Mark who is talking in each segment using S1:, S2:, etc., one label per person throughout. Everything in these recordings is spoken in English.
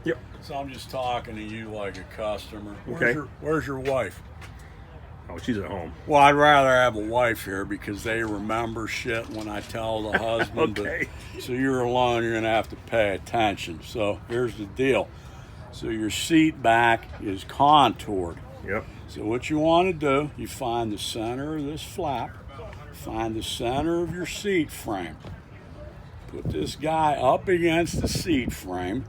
S1: Yep.
S2: So I'm just talking to you like a customer.
S1: Okay.
S2: Where's your wife?
S1: Oh, she's at home.
S2: Well, I'd rather have a wife here because they remember shit when I tell the husband.
S1: Okay.
S2: So you're alone, you're going to have to pay attention. So here's the deal. So your seat back is contoured.
S1: Yep.
S2: So what you want to do, you find the center of this flap, find the center of your seat frame. Put this guy up against the seat frame.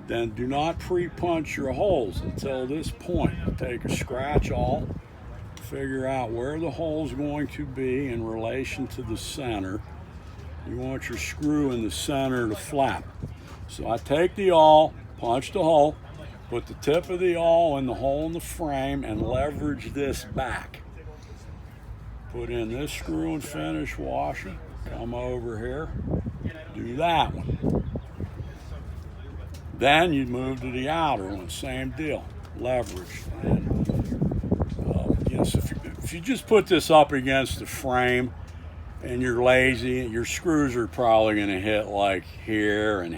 S2: Then do not pre-punch your holes until this point. Take a scratch awl, figure out where the hole's going to be in relation to the center. You want your screw in the center of the flap. So I take the awl, punch the hole, put the tip of the awl in the hole in the frame, and leverage this back. Put in this screw and finish washer, come over here, do that one. Then you move to the outer one, same deal, leverage. And, yes, if you just put this up against the frame and you're lazy, your screws are probably going to hit like here, and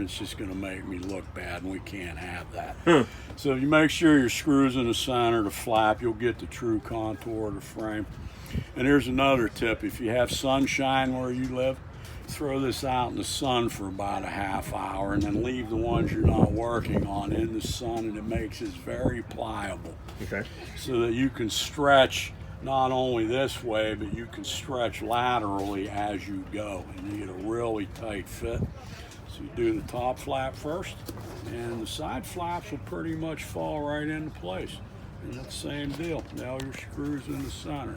S2: it's just going to make me look bad, and we can't have that. So you make sure your screws in the center of the flap, you'll get the true contour of the frame. And here's another tip: if you have sunshine where you live, throw this out in the sun for about a half hour and then leave the ones you're not working on in the sun, and it makes it very pliable.
S1: Okay. So
S2: that you can stretch not only this way, but you can stretch laterally as you go, and you get a really tight fit. So you do the top flap first, and the side flaps will pretty much fall right into place. And that's the same deal. Now your screws in the center.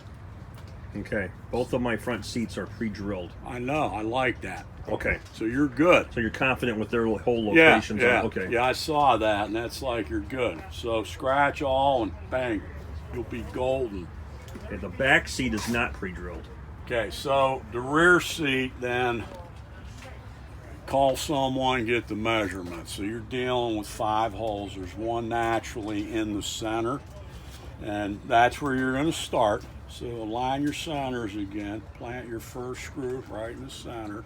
S1: Okay. Both of my front seats are pre-drilled.
S2: I know. I like that.
S1: Okay.
S2: So you're good.
S1: So you're confident with their whole locations?
S2: Yeah.
S1: Okay.
S2: Yeah, I saw that, and that's like you're good. So scratch all and bang, you'll be golden.
S1: Okay, the back seat is not pre-drilled.
S2: Okay, so the rear seat, then call someone, get the measurements. So you're dealing with 5 holes. There's one naturally in the center, and that's where you're going to start. So align your centers again, plant your first screw right in the center,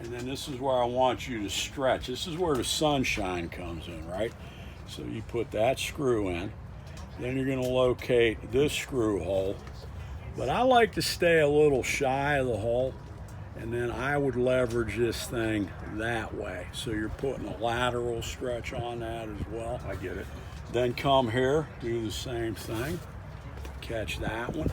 S2: and then this is where I want you to stretch. This is where the sunshine comes in, right? So you put that screw in, then you're going to locate this screw hole, but I like to stay a little shy of the hole, and then I would leverage this thing that way. So you're putting a lateral stretch on that as well.
S1: I get it.
S2: Then come here, do the same thing. Catch that one,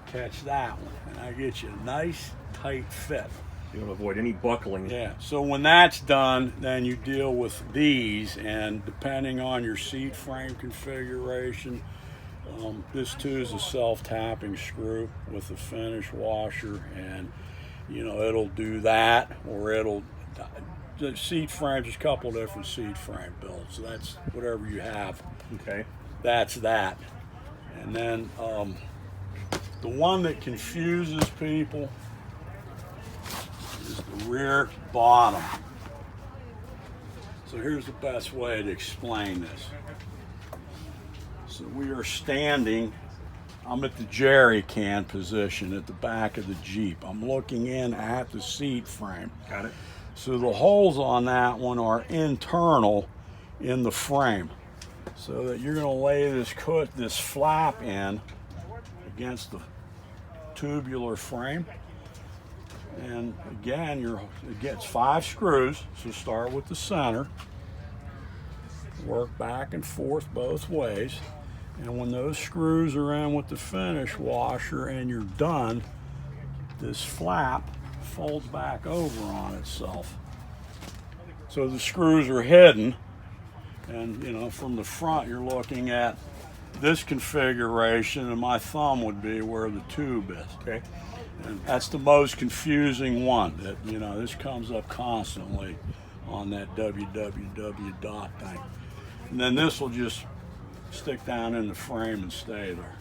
S2: catch that one, and I get you a nice tight fit.
S1: You don't avoid any buckling.
S2: Yeah, so when that's done, then you deal with these, and depending on your seat frame configuration, this too is a self-tapping screw with a finish washer, and it'll do that, or the seat frame, there's a couple different seat frame builds, so that's whatever you have.
S1: Okay.
S2: That's that. And then the one that confuses people is the rear bottom. So here's the best way to explain this. So we are standing, I'm at the jerry can position at the back of the Jeep. I'm looking in at the seat frame.
S1: Got it.
S2: So the holes on that one are internal in the frame. So that you're going to lay this flap in against the tubular frame. And again, it gets 5 screws. So start with the center. Work back and forth both ways. And when those screws are in with the finish washer and you're done, this flap folds back over on itself. So the screws are hidden. And from the front you're looking at this configuration, and my thumb would be where the tube is.
S1: Okay.
S2: And that's the most confusing one. That this comes up constantly on that www dot thing. And then this will just stick down in the frame and stay there.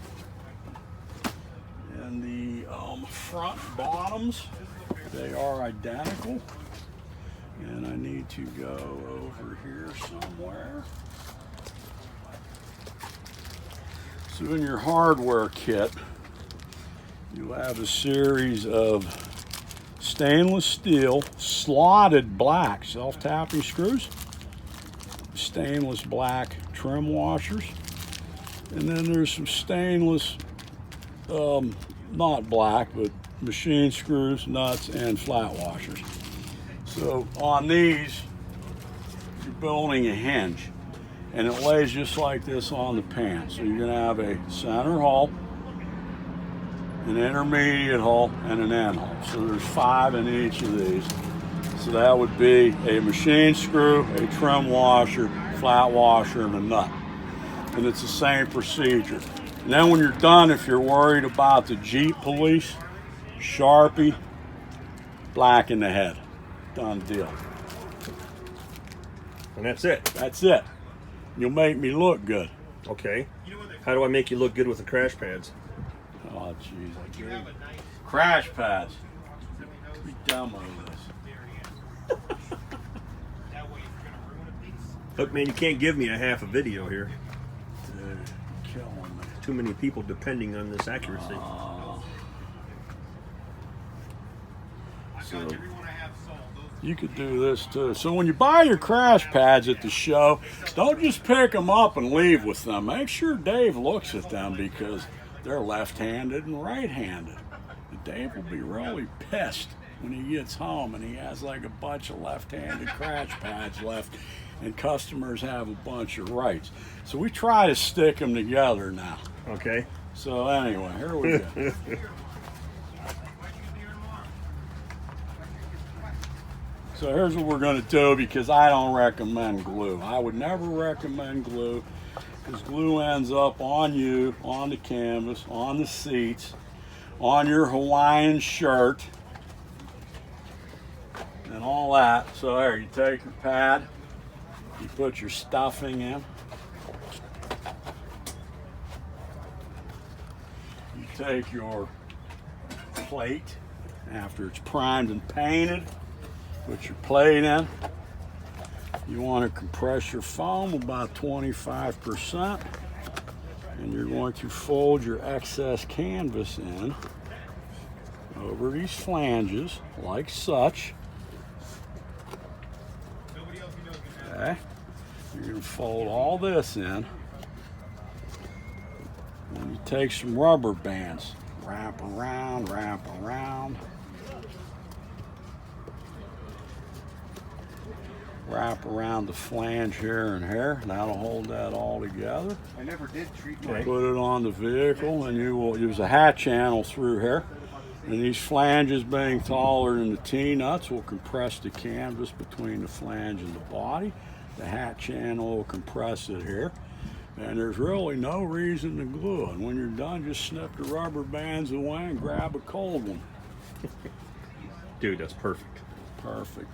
S2: And the front bottoms, they are identical. And I need to go over here somewhere. So in your hardware kit, you have a series of stainless steel slotted black self-tapping screws. stainless black trim washers. And then there's some stainless, not black, but machine screws, nuts, and flat washers. So on these, you're building a hinge, and it lays just like this on the pan. So you're gonna have a center hole, an intermediate hole, and an end hole. So there's 5 in each of these. So that would be a machine screw, a trim washer, flat washer, and a nut. And it's the same procedure. And then when you're done, if you're worried about the Jeep police, Sharpie, black in the head. Done deal.
S1: And that's it.
S2: That's it. You'll make me look good.
S1: Okay. How do I make you look good with the crash pads?
S2: Oh, jeez. Crash pads. We demo this.
S1: Look, man, you can't give me a half a video here.
S2: Dude, killing me.
S1: Too many people depending on this accuracy.
S2: So you could do this too. So when you buy your crash pads at the show, don't just pick them up and leave with them. Make sure Dave looks at them because they're left-handed and right-handed. And Dave will be really pissed when he gets home and he has like a bunch of left-handed crash pads left and customers have a bunch of rights. So we try to stick them together now.
S1: Okay.
S2: So anyway, here we go. So here's what we're going to do because I don't recommend glue. I would never recommend glue because glue ends up on you, on the canvas, on the seats, on your Hawaiian shirt, and all that. So there, you take your pad, you put your stuffing in. You take your plate after it's primed and painted. Put your plate in. You want to compress your foam about 25%. And you're going to fold your excess canvas in over these flanges like such. Okay. You're going to fold all this in. And you take some rubber bands. Wrap around, wrap around. Wrap around the flange here and here. That'll hold that all together.
S3: I never did treat my...
S2: Put it on the vehicle and you will use a hat channel through here. And these flanges being taller than the T-nuts will compress the canvas between the flange and the body. The hat channel will compress it here. And there's really no reason to glue it. When you're done, just snip the rubber bands away and grab a cold one.
S1: Dude, that's perfect.
S2: Perfect.